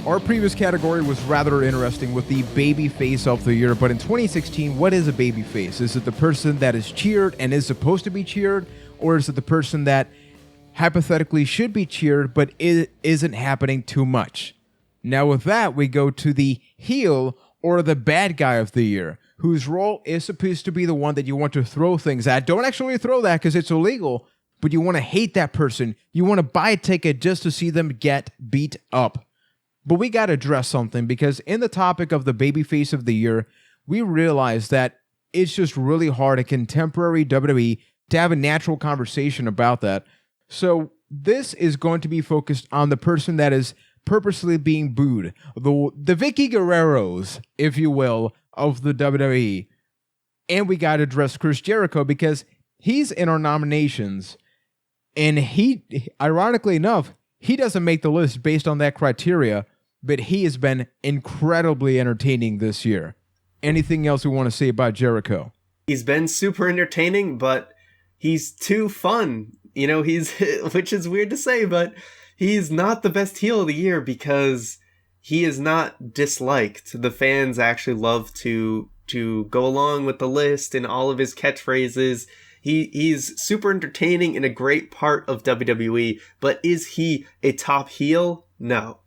Our previous category was rather interesting with the baby face of the year, but in 2016, what is a baby face? Is it the person that is cheered and is supposed to be cheered, or is it the person that hypothetically should be cheered, but it isn't happening too much? Now with that, we go to the heel or the bad guy of the year, whose role is supposed to be the one that you want to throw things at. Don't actually throw that because it's illegal, but you want to hate that person. You want to buy a ticket just to see them get beat up. But we got to address something, because in the topic of the babyface of the year, we realize that it's just really hard in contemporary WWE to have a natural conversation about that. So this is going to be focused on the person that is purposely being booed. The Vicky Guerreros, if you will, of the WWE. And we got to address Chris Jericho because he's in our nominations. And he, ironically enough, he doesn't make the list based on that criteria. But he has been incredibly entertaining this year. Anything else we want to say about Jericho? He's been super entertaining, but he's too fun. You know, which is weird to say, but he's not the best heel of the year because he is not disliked. The fans actually love to go along with the list and all of his catchphrases. He's super entertaining and a great part of WWE, but is he a top heel? No.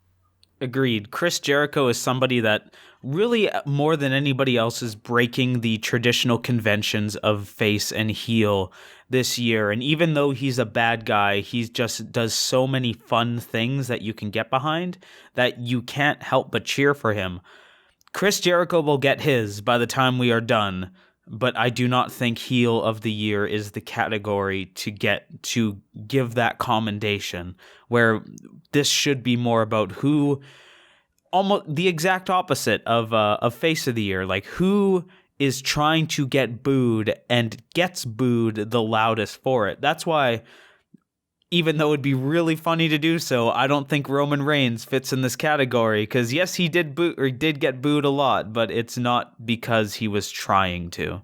Agreed. Chris Jericho is somebody that really, more than anybody else, is breaking the traditional conventions of face and heel this year. And even though he's a bad guy, he just does so many fun things that you can get behind that you can't help but cheer for him. Chris Jericho will get his by the time we are done, but I do not think heel of the year is the category to give that commendation, where this should be more about who, almost the exact opposite of face of the year, like who is trying to get booed and gets booed the loudest for it. That's why, even though it'd be really funny to do so, I don't think Roman Reigns fits in this category, because yes, he did get booed a lot, but it's not because he was trying to.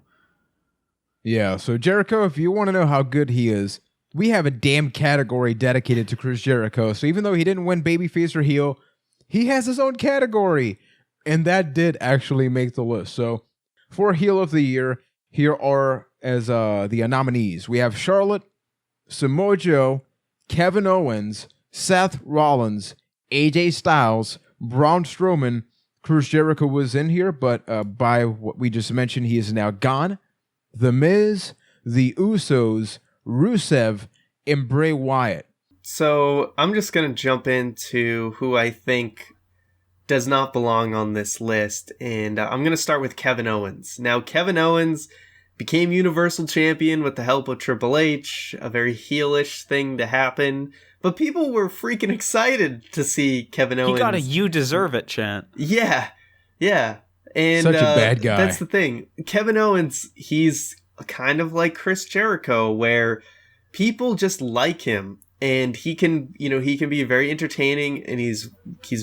Yeah, so Jericho, if you want to know how good he is, we have a damn category dedicated to Chris Jericho. So even though he didn't win babyface or heel, he has his own category, and that did actually make the list. So for heel of the year, here are as the nominees. We have Charlotte, Samoa Joe, Kevin Owens, Seth Rollins, AJ Styles, Braun Strowman. Chris Jericho was in here, but by what we just mentioned, he is now gone. The Miz, the Usos, Rusev, and Bray Wyatt. So I'm just going to jump into who I think does not belong on this list, and I'm going to start with Kevin Owens. Now, Kevin Owens became Universal Champion with the help of Triple H, a very heelish thing to happen, but people were freaking excited to see Kevin Owens. He got a "you deserve it" chant. Yeah. And such a bad guy. That's the thing. Kevin Owens, he's kind of like Chris Jericho, where people just like him, and he can be very entertaining, and he's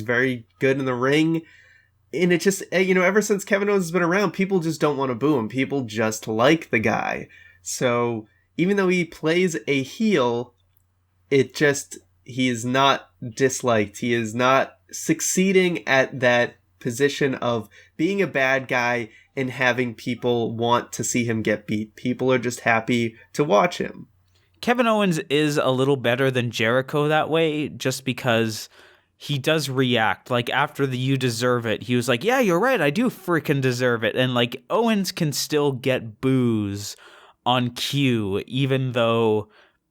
very good in the ring. And it just, ever since Kevin Owens has been around, people just don't want to boo him. People just like the guy. So even though he plays a heel, he is not disliked. He is not succeeding at that position of being a bad guy and having people want to see him get beat. People are just happy to watch him. Kevin Owens is a little better than Jericho that way, just because he does react. Like after the "you deserve it," he was like, yeah, you're right, I do freaking deserve it. And like Owens can still get boos on cue, even though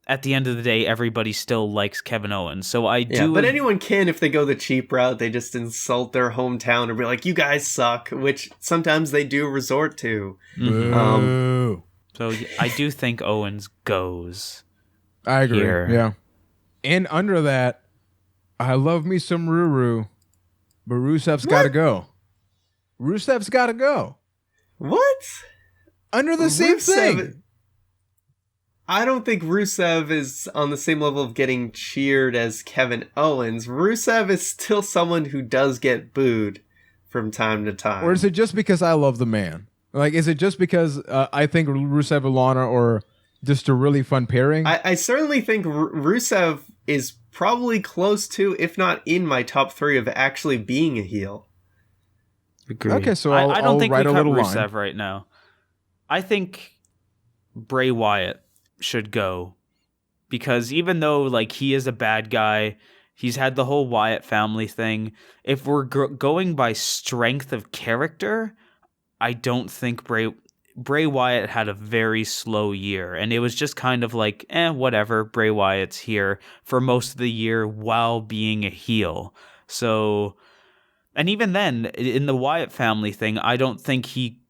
at the end of the day, everybody still likes Kevin Owens. So but anyone can if they go the cheap route. They just insult their hometown and be like, you guys suck, which sometimes they do resort to. Mm-hmm. So I do think Owens goes. I agree. Here. Yeah. And under that, I love me some Ruru, but Rusev's got to go. Rusev's got to go. What? Under the same thing. I don't think Rusev is on the same level of getting cheered as Kevin Owens. Rusev is still someone who does get booed from time to time. Or is it just because I love the man? Like, is it just because I think Rusev, Lana, or just a really fun pairing. I certainly think Rusev is probably close to, if not in my top 3 of actually being a heel. Agreed. Okay, so I don't I'll think write we a cut little Rusev line. right now. I think Bray Wyatt should go because even though like he is a bad guy, he's had the whole Wyatt family thing. If we're going by strength of character, I don't think Bray Wyatt had a very slow year, and it was just kind of like, whatever. Bray Wyatt's here for most of the year while being a heel. So, and even then, in the Wyatt family thing, I don't think he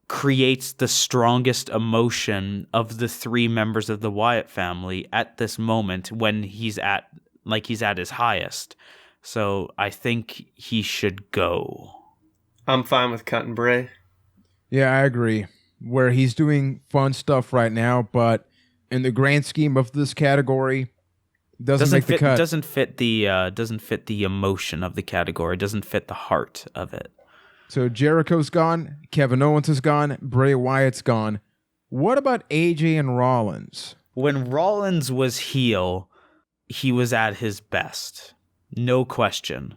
creates the strongest emotion of the 3 members of the Wyatt family at this moment when he's at his highest. So I think he should go. I'm fine with cutting Bray. Yeah, I agree. Where he's doing fun stuff right now, but in the grand scheme of this category, doesn't make the cut. Doesn't fit the emotion of the category. Doesn't fit the heart of it. So Jericho's gone, Kevin Owens is gone, Bray Wyatt's gone. What about AJ and Rollins? When Rollins was heel, he was at his best. No question.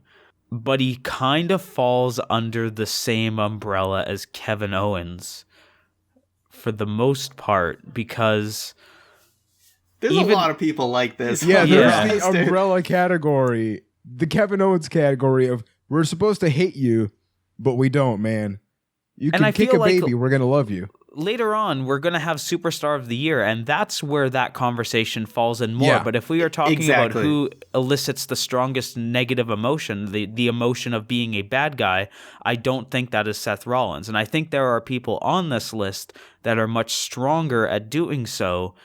But he kind of falls under the same umbrella as Kevin Owens for the most part because There's a lot of people like this. Yeah, Yeah. there's the umbrella category, the Kevin Owens category of we're supposed to hate you, but we don't, man. You And can I kick feel a like- baby, we're going to love you. later on, we're going to have Superstar of the Year, and that's where that conversation falls in more. Yeah. But if we are talking Exactly. about who elicits the strongest negative emotion, the emotion of being a bad guy, I don't think that is Seth Rollins. And I think there are people on this list that are much stronger at doing so.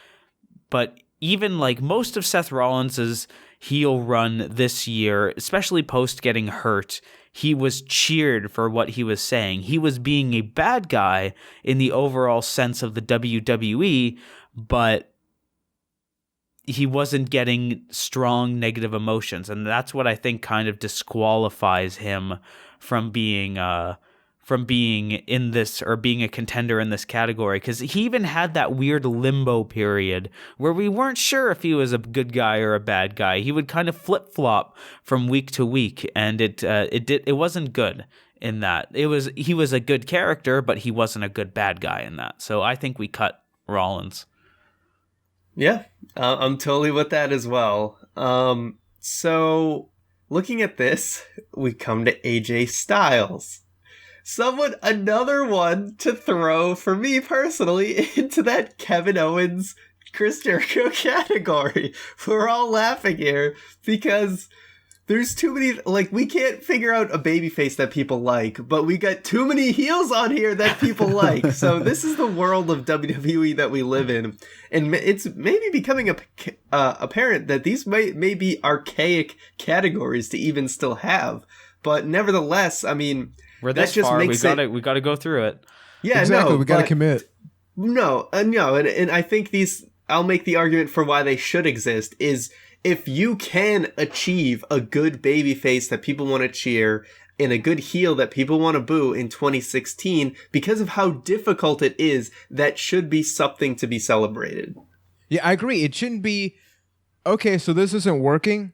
But even like most of Seth Rollins's heel run this year, especially post getting hurt, he was cheered for what he was saying. He was being a bad guy in the overall sense of the WWE, but he wasn't getting strong negative emotions. And that's what I think kind of disqualifies him from being in this or being a contender in this category, because he even had that weird limbo period where we weren't sure if he was a good guy or a bad guy. He would kind of flip-flop from week to week, and it wasn't good in that. He was a good character, but he wasn't a good bad guy in that. So I think we cut Rollins. Yeah, I'm totally with that as well. So looking at this, we come to AJ Styles. Another one to throw for me personally into that Kevin Owens, Chris Jericho category. We're all laughing here because there's too many, like, we can't figure out a babyface that people like, but we got too many heels on here that people like. So this is the world of WWE that we live in. And it's maybe becoming apparent that these may be archaic categories to even still have. But nevertheless, I mean, We're that this just far. makes We got to go through it. Yeah, Exactly, no, we got to but- commit. No, and I think I'll make the argument for why they should exist is if you can achieve a good babyface that people want to cheer and a good heel that people want to boo in 2016, because of how difficult it is, that should be something to be celebrated. Yeah, I agree. It shouldn't be, okay, so this isn't working,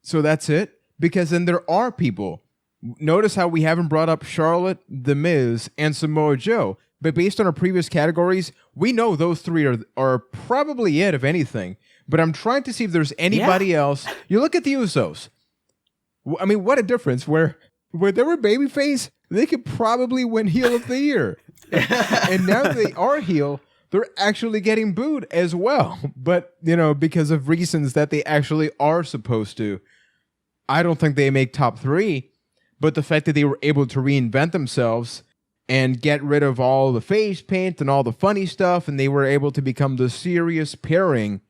so that's it. Because then there are people. Notice how we haven't brought up Charlotte, The Miz, and Samoa Joe. But based on our previous categories, we know those 3 are probably it, if anything. But I'm trying to see if there's anybody else. You look at the Usos. I mean, what a difference. Where they were babyface, they could probably win heel of the year. And now they are heel, they're actually getting booed as well. But, because of reasons that they actually are supposed to. I don't think they make top 3. But the fact that they were able to reinvent themselves and get rid of all the face paint and all the funny stuff, and they were able to become the serious pairing,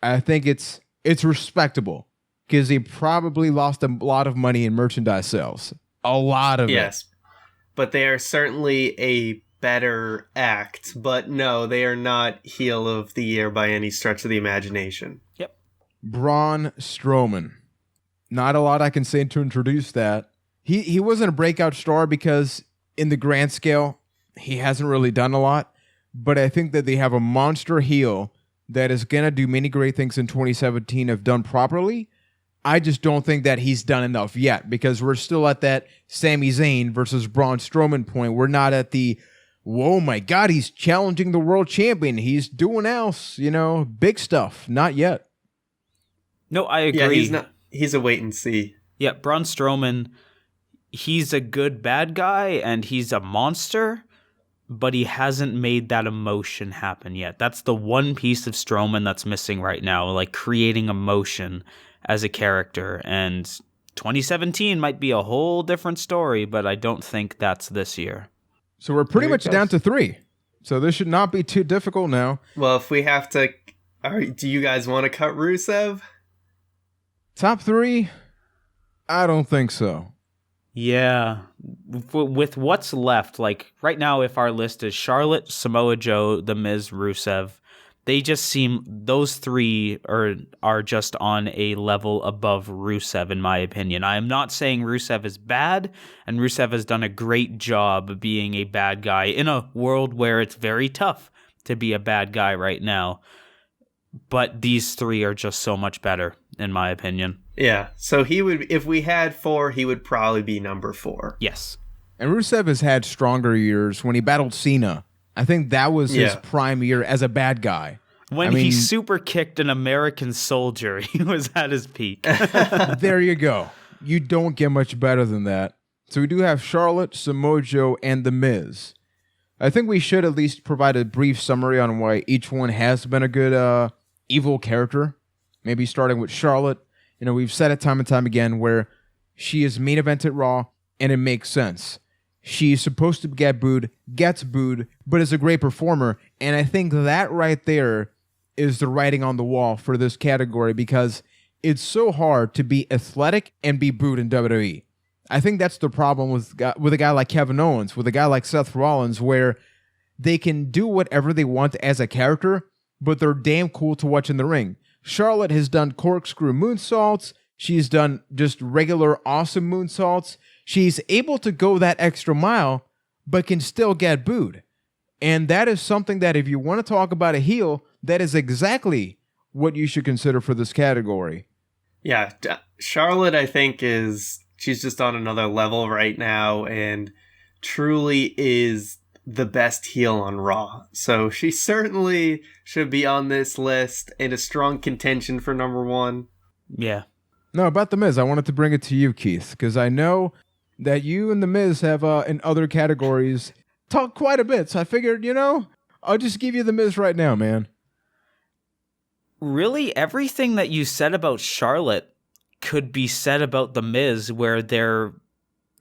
I think it's respectable because they probably lost a lot of money in merchandise sales. A lot of it. Yes, but they are certainly a better act. But no, they are not heel of the year by any stretch of the imagination. Yep. Braun Strowman. Not a lot I can say to introduce that. He wasn't a breakout star because in the grand scale, he hasn't really done a lot. but I think that they have a monster heel that is going to do many great things in 2017 if done properly. I just don't think that he's done enough yet because we're still at that Sami Zayn versus Braun Strowman point. We're not at the, whoa, my God, he's challenging the world champion. He's doing else, big stuff. Not yet. No, I agree. Yeah, he's not. He's a wait and see. Yeah, Braun Strowman, he's a good bad guy and he's a monster, but he hasn't made that emotion happen yet. That's the one piece of Strowman that's missing right now, like creating emotion as a character. And 2017 might be a whole different story, but I don't think that's this year. So we're pretty much down to 3. So this should not be too difficult now. Well, if we have to, do you guys want to cut Rusev? Top 3? I don't think so. Yeah. With what's left, like right now, if our list is Charlotte, Samoa Joe, The Miz, Rusev, they just seem, those 3 are just on a level above Rusev, in my opinion. I am not saying Rusev is bad, and Rusev has done a great job being a bad guy in a world where it's very tough to be a bad guy right now. But these 3 are just so much better, in my opinion. Yeah, so he would, if we had 4, he would probably be number 4. Yes. And Rusev has had stronger years when he battled Cena. I think that was his prime year as a bad guy. When he super kicked an American soldier, he was at his peak. There you go. You don't get much better than that. So we do have Charlotte, Samoa Joe, and The Miz. I think we should at least provide a brief summary on why each one has been a good evil character. Maybe starting with Charlotte. We've said it time and time again where she is main evented Raw, and it makes sense. She's supposed to get booed, gets booed, but is a great performer. And I think that right there is the writing on the wall for this category because it's so hard to be athletic and be booed in WWE. I think that's the problem with a guy like Kevin Owens, with a guy like Seth Rollins, where they can do whatever they want as a character, but they're damn cool to watch in the ring. Charlotte has done corkscrew moonsaults. She's done just regular awesome moonsaults. She's able to go that extra mile, but can still get booed. And that is something that if you want to talk about a heel, that is exactly what you should consider for this category. Yeah, Charlotte, I think, she's just on another level right now and truly is the best heel on Raw. So she certainly should be on this list in a strong contention for number 1. Yeah. No, about The Miz, I wanted to bring it to you, Keith, because I know that you and The Miz have, in other categories, talked quite a bit. So I figured, I'll just give you The Miz right now, man. Really, everything that you said about Charlotte could be said about The Miz, where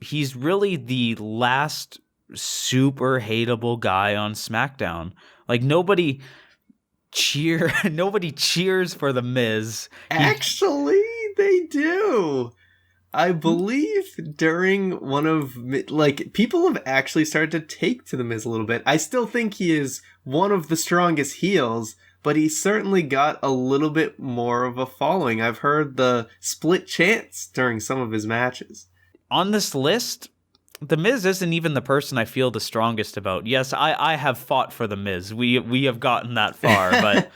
he's really the last super hateable guy on SmackDown. Like nobody cheers for The Miz. Actually, they do. I believe during one of, people have actually started to take to The Miz a little bit. I still think he is one of the strongest heels, but he certainly got a little bit more of a following. I've heard the split chants during some of his matches. On this list, The Miz isn't even the person I feel the strongest about. Yes, I have fought for The Miz. We have gotten that far, but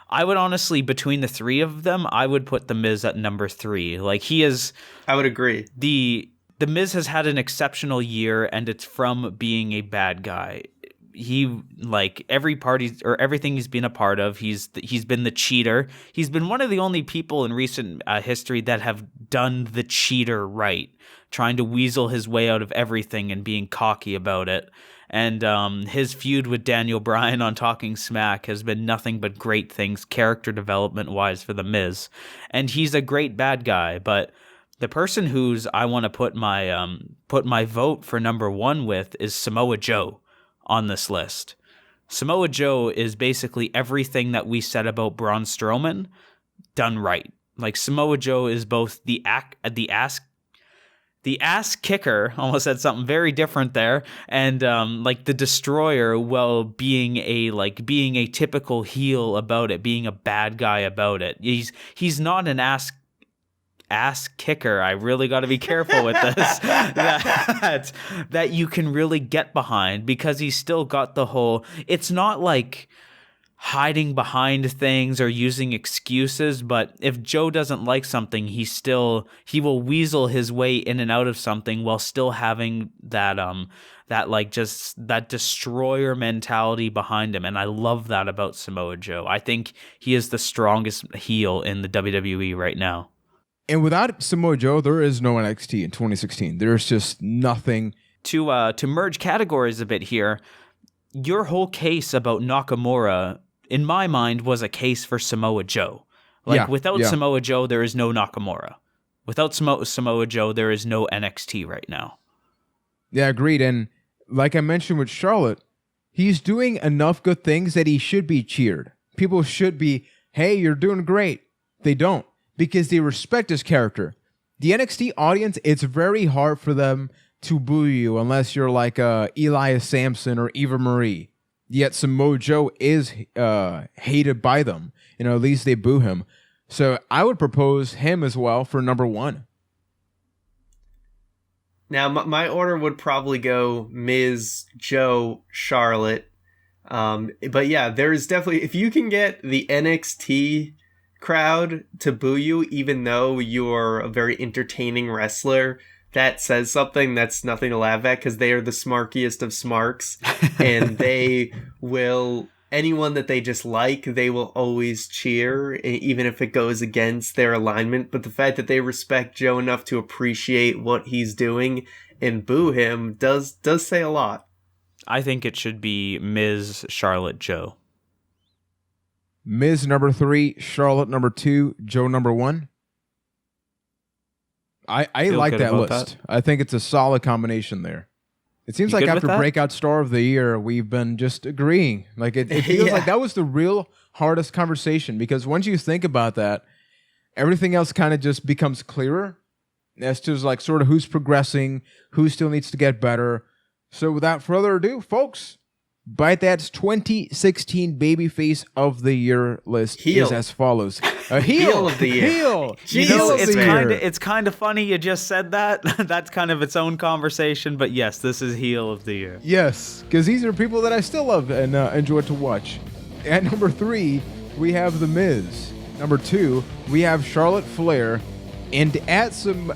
I would honestly, between the 3 of them, I would put The Miz at number 3. Like he is... I would agree. The Miz has had an exceptional year, and it's from being a bad guy. He, like, every party or everything he's been a part of, he's been the cheater. He's been one of the only people in recent history that have done the cheater right, trying to weasel his way out of everything and being cocky about it. And his feud with Daniel Bryan on Talking Smack has been nothing but great things, character development-wise, for The Miz. And he's a great bad guy, but the person who's I want to put my vote for number 1 with is Samoa Joe on this list. Samoa Joe is basically everything that we said about Braun Strowman done right. Like Samoa Joe is both the ass kicker, almost said something very different there, and like the destroyer, while being a typical heel about it, being a bad guy about it. He's not an ass ass kicker. I really got to be careful with this. that you can really get behind, because he's still got the whole. It's not like hiding behind things or using excuses, but if Joe doesn't like something, he will weasel his way in and out of something while still having that destroyer mentality behind him. And I love that about Samoa Joe. I think he is the strongest heel in the WWE right now. And without Samoa Joe, there is no NXT in 2016. There's just nothing. To merge categories a bit here, your whole case about Nakamura, in my mind, was a case for Samoa Joe. Without Samoa Joe, there is no Nakamura. Without Samoa Joe, there is no NXT right now. Yeah, agreed. And like I mentioned with Charlotte, he's doing enough good things that he should be cheered. People should be, hey, you're doing great. They don't, because they respect his character. The NXT audience, it's very hard for them to boo you unless you're like Elias Sampson or Eva Marie. Yet Samoa Joe is hated by them. At least they boo him. So I would propose him as well for number 1. Now, my order would probably go Miz, Joe, Charlotte. But yeah, there's definitely, if you can get the NXT crowd to boo you, even though you're a very entertaining wrestler, that says something. That's nothing to laugh at, because they are the smarkiest of smarks. And they will, anyone that they just like, they will always cheer, even if it goes against their alignment. But the fact that they respect Joe enough to appreciate what he's doing and boo him does say a lot. I think it should be Miz, Charlotte, Joe. Miz number 3, Charlotte number 2, Joe number 1. I like that list. I think it's a solid combination there. It seems like after Breakout Star of the Year, we've been just agreeing. Like it feels like that was the real hardest conversation, because once you think about that, everything else kind of just becomes clearer as to like sort of who's progressing, who still needs to get better. So without further ado, folks, Bite That's 2016 Babyface of the Year list is as follows. A heel of the year. Heel. It's kind of funny you just said that. That's kind of its own conversation, but yes, this is heel of the year. Yes, because these are people that I still love and enjoy to watch. At number 3, we have The Miz. Number 2, we have Charlotte Flair. And at Samoa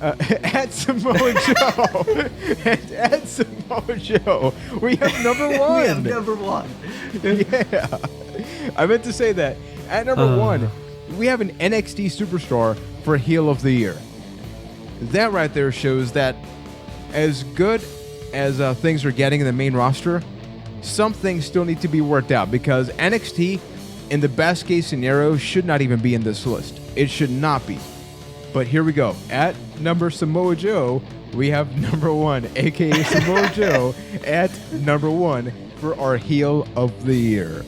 Joe, we have number 1. We have number 1. Yeah, I meant to say that. At number 1, we have an NXT superstar for heel of the year. That right there shows that as good as things are getting in the main roster, some things still need to be worked out, because NXT, in the best case scenario, should not even be in this list. It should not be. But here we go. At number Samoa Joe, we have number 1, aka Samoa Joe, at number 1 for our heel of the year.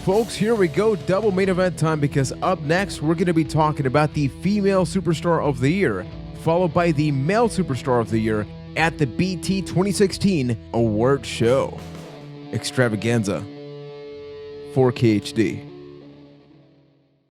Folks, here we go. Double main event time, because up next, we're going to be talking about the female superstar of the year, followed by the male superstar of the year at the BT 2016 award show. Extravaganza. 4K HD.